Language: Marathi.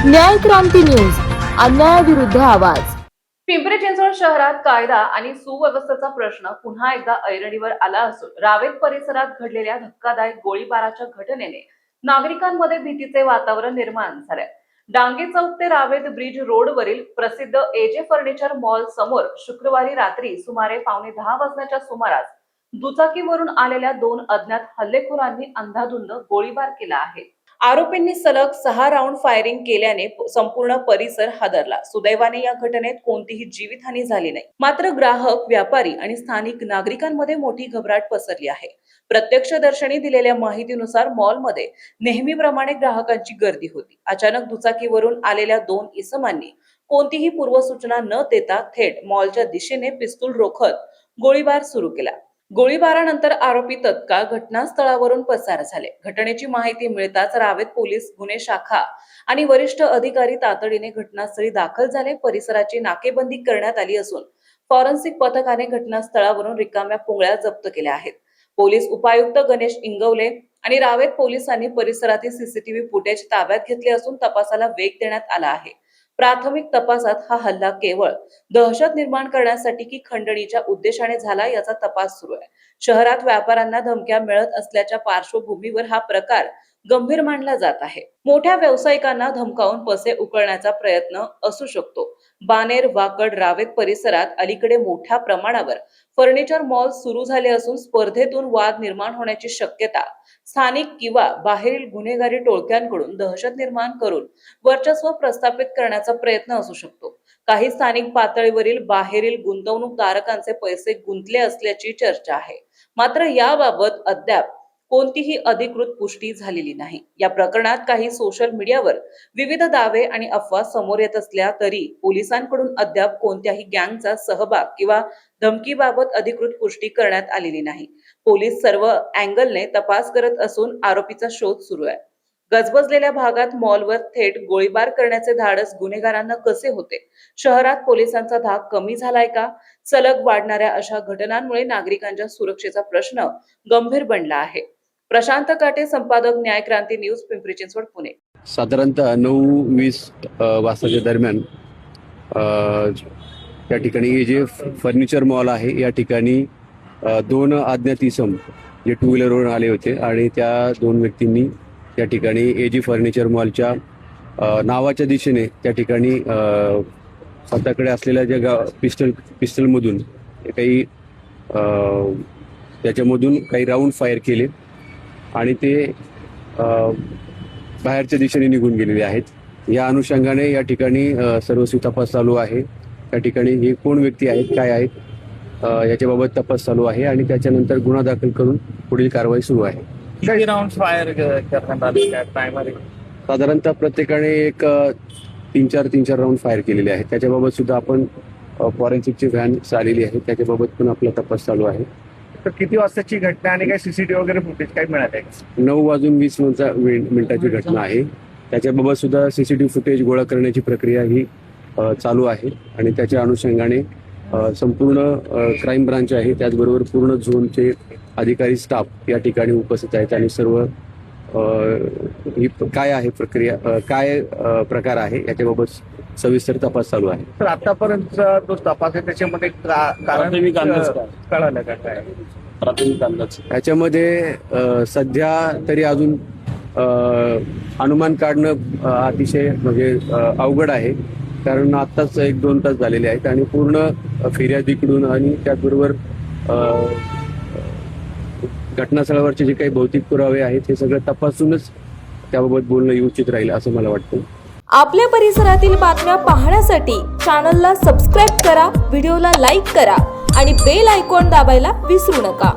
न्याय क्रांती न्यूज, अन्यायाविरुद्ध आवाज. पिंपरी चिंचवड शहरात कायदा आणि सुव्यवस्थेचा प्रश्न पुन्हा एकदा ऐरणीवर आला असून रावेत परिसरात घडलेल्या धक्कादायक गोळीबाराच्या घटनेने नागरिकांमध्ये भीतीचे वातावरण निर्माण झाले. डांगे चौक ते रावेत ब्रिज रोडवरील प्रसिद्ध एजे फर्निचर मॉल समोर शुक्रवारी रात्री सुमारे 9:15 वाजण्याच्या सुमारास दुचाकीवरून आलेल्या 2 अज्ञात हल्लेखोरांनी अंधाधुंद गोळीबार केला आहे. आरोपींनी सलग 6 राऊंड फायरिंग केल्याने संपूर्ण परिसर हादरला. सुदैवाने या घटनेत कोणतीही जीवितहानी झाली नाही. मात्र ग्राहक, व्यापारी आणि स्थानिक नागरिकांमध्ये मोठी घबराट पसरली आहे. प्रत्यक्षदर्शींनी दिलेल्या माहितीनुसार मॉलमध्ये नेहमीप्रमाणे ग्राहकांची गर्दी होती. अचानक दुचाकीवरून आलेल्या 2 इसमांनी कोणतीही पूर्वसूचना न देता थेट मॉलच्या दिशेने पिस्तूल रोखत गोळीबार सुरू केला. गोळीबारानंतर आरोपी तत्काळ घटनास्थळावरून पसार झाले. घटनेची माहिती मिळताच रावेत पोलीस गुन्हे शाखा आणि वरिष्ठ अधिकारी तातडीने घटनास्थळी दाखल झाले. परिसराची नाकेबंदी करण्यात आली असून फॉरेन्सिक पथकाने घटनास्थळावरून रिकाम्या पोंगळ्या जप्त केल्या आहेत. पोलीस उपायुक्त गणेश इंगवले आणि रावेत पोलिसांनी परिसरातील सीसीटीव्ही फुटेज ताब्यात घेतले असून तपासाला वेग देण्यात आला आहे. प्राथमिक तपासात हा हल्ला केवळ दहशत निर्माण करण्यासाठी की खंडणीच्या उद्देशाने झाला याचा तपास सुरू आहे. शहरात व्यापाऱ्यांना धमक्या मिळत असल्याच्या पार्श्वभूमीवर हा प्रकार गंभीर मानला जात आहे. मोठ्या व्यावसायिकांना धमकावून पैसे उकळण्याचा प्रयत्न असू शकतो. बानेर, वाकड, रावेत परिसरात अलीकडे मोठ्या प्रमाणावर फर्निचर मॉल सुरू झाले असून स्पर्धेतून वाद निर्माण होण्याची शक्यता स्थानिक किंवा बाहेरील गुन्हेगारी टोळक्यांकडून दहशत निर्माण करून वर्चस्व प्रस्थापित करण्याचा प्रयत्न असू शकतो. काही स्थानिक पातळीवरील बाहेरील गुंतवणूकदारांचे पैसे गुंतले असल्याची चर्चा आहे. मात्र याबाबत अद्याप कोणतीही अधिकृत पुष्टी झालेली नाही. या प्रकरणात काही सोशल मीडियावर विविध दावे आणि अफवा समोर येत असल्या तरी पोलिसांकडून अद्याप कोणत्याही गँगचा सहभाग किंवा धमकीबाबत अधिकृत पुष्टी करण्यात आलेली नाही. पोलीस सर्व अँगलने तपास करत असून आरोपीचा शोध सुरू आहे. गजबजलेल्या भागात मॉलवर थेट गोळीबार करण्याचे धाडस गुन्हेगारांना कसे होते? शहरात पोलिसांचा धाक कमी झालाय का? सलग वाढणाऱ्या अशा घटनांमुळे नागरिकांच्या सुरक्षेचा प्रश्न गंभीर बनला आहे. प्रशांत काटे, संपादक, न्याय क्रांती न्यूज, पिंपरी चिंचवड, पुणे. साधारणतः 9:20 वाजताच्या दरम्यान या ठिकाणी जे फर्निचर मॉल आहे या ठिकाणी 2 अज्ञात इसम जे 2 व्हीलरवरून आले होते आणि त्या 2 व्यक्तींनी त्या ठिकाणी एजी फर्निचर मॉलच्या नावाच्या दिशेने त्या ठिकाणी स्वतःकडे असलेल्या ज्या पिस्टलमधून काही त्याच्यामधून काही राऊंड फायर केले आणि ते बाहेरच्या दिशेने निघून गेलेले आहेत. या अनुषंगाने या ठिकाणी सर्वस्वी तपास चालू आहे. त्या ठिकाणी हे कोण व्यक्ती आहेत, काय आहेत याच्याबाबत तपास चालू आहे आणि त्याच्यानंतर गुन्हा दाखल करून पुढील कारवाई सुरू आहे. किती राऊंड फायर करण्यात आले काय प्रायमरी? साधारणतः प्रत्येकाने एक 3-4 राऊंड फायर केलेले आहेत. त्याच्याबाबत सुद्धा आपण फॉरेन्सिकची व्हॅन आलेली आहे, त्याच्याबाबत पण आपला तपास चालू आहे. तर किती वाजताची घटना आणि काय सीसीटीव्ही वगैरे फुटेज काय मिळाले? 9:20 घटना आहे. त्याच्याबाबत सुद्धा सीसीटीव्ही फुटेज गोळा करण्याची प्रक्रिया ही चालू आहे आणि त्याच्या अनुषंगाने संपूर्ण क्राईम ब्रांच आहे, त्याचबरोबर पूर्ण झोनचे अधिकारी स्टाफ या ठिकाणी उपस्थित आहेत आणि सर्व ही काय आहे प्रक्रिया, काय प्रकार आहे याच्याबाबत सविस्तर तपास चालू आहे. तर आतापर्यंत जो तपास आहे त्याच्यामध्ये प्राथमिक अंदाज कळालं का काय? प्राथमिक अंदाज याच्यामध्ये सध्या तरी अजून अनुमान काढणं अतिशय म्हणजे अवघड आहे, कारण आत्ताच 1-2 तास झालेले आहेत आणि पूर्ण फिर्यादीकडून आणि त्याचबरोबर घटनास्थळावरचे जे काही भौतिक पुरावे आहेत हे सगळं तपासूनच त्याबाबत बोलणं उचित राहील असं मला वाटतं. आपल्या परिसरातील बातम्या पाहण्यासाठी चॅनलला सबस्क्राईब करा, व्हिडिओला लाईक करा आणि बेल आयकॉन दाबायला विसरू नका.